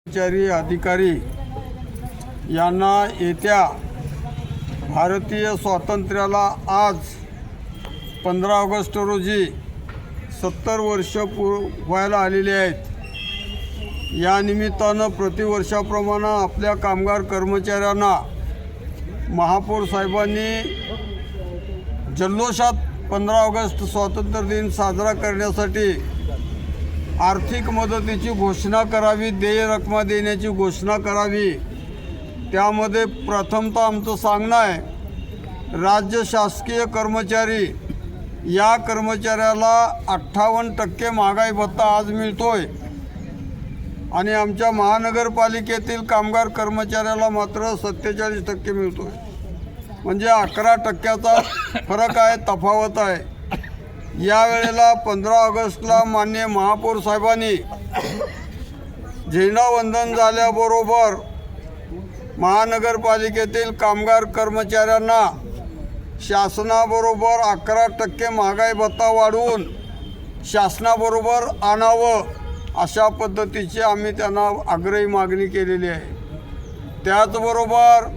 कर्मचारी अधिकारी यांना येत्या भारतीय स्वातंत्र्याला आज 15 ऑगस्ट रोजी 70 वर्ष व्हायला आलेली आहेत। या निमित्तानं प्रतिवर्षाप्रमाणे आपल्या कामगार कर्मचाऱ्यांना महापौर साहेबांनी जल्लोषात 15 ऑगस्ट स्वातंत्र्य दिन साजरा करण्यासाठी आर्थिक मदतीची घोषणा करावी, देय रक्कम देण्याची घोषणा करावी। त्यामध्ये प्रथमतः आमचं सांगणं आहे, राज्य शासकीय कर्मचारी या कर्मचाऱ्याला 58% महागाई भत्ता आज मिळतोय आणि आमच्या महानगरपालिकेतील कामगार कर्मचाऱ्याला मात्र 47% मिळतोय। म्हणजे 11%चा फरक आहे, तफावत आहे। या वेळेला 15 ऑगस्टला माननीय महापौर साहेबांनी झेंडावंदन झाल्याबरोबर महानगरपालिकेतील कामगार कर्मचाऱ्यांना शासनाबरोबर 11% महागाई भत्ता वाढवून शासनाबरोबर आणावं, अशा पद्धतीची आम्ही त्यांना आग्रही मागणी केलेली आहे। त्याचबरोबर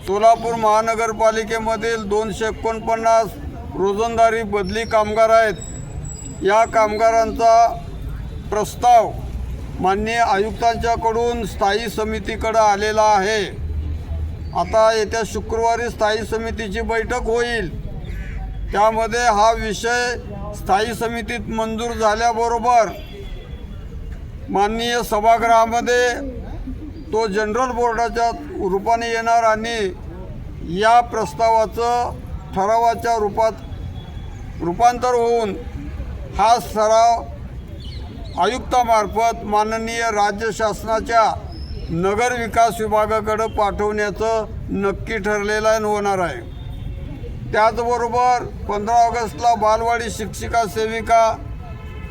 सोलापूर महानगरपालिकेमधील 249 रोजंदारी बदली कामगार आहेत। या कामगारांचा प्रस्ताव माननीय आयुक्तांच्याकडून स्थायी समितीकडे आलेला आहे। आता येत्या शुक्रवारी स्थायी समितीची बैठक होईल। त्यामध्ये हा विषय स्थायी समितीत मंजूर झाल्याबरोबर माननीय सभागृहामध्ये तो जनरल बोर्डाच्या रूपाने येणार आणि या प्रस्तावाचं ठरावाच्या रूपात रूपांतर होऊन हा ठराव आयुक्तामार्फत माननीय राज्य शासनाच्या नगर विकास विभागाकडे पाठवण्याचं नक्की ठरलेलं आहे, होणार आहे। त्याचबरोबर 15 ऑगस्टला बालवाडी शिक्षिका सेविका,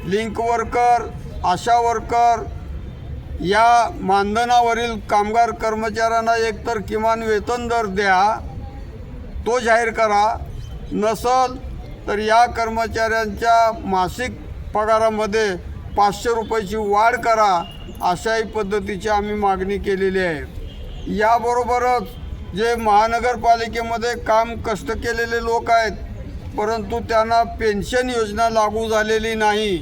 लिंक वर्कर, आशा वर्कर या मानधनावरील कामगार कर्मचाऱ्यांना एकतर किमान वेतन दर द्या, तो जाहीर करा, नसल तर या कर्मचाऱ्यांच्या मासिक पगारामध्ये 500 रुपयाची वाढ करा, अशाही पद्धतीची आम्ही मागणी केलेली आहे। याबरोबरच जे महानगरपालिकेमध्ये काम कष्ट केलेले लोक आहेत परंतु त्यांना पेन्शन योजना लागू झालेली नाही,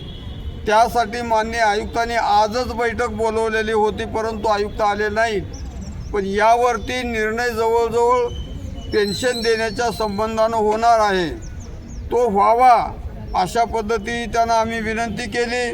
त्यासाठी माननीय आयुक्तांनी आजच बैठक बोलवलेली होती परंतु आयुक्त आले नाहीत। पण यावरती निर्णय जवळजवळ पेन्शन देण्याच्या संबंधानं होणार आहे, तो व्हावा अशा पद्धती त्यांना आम्ही विनंती केली।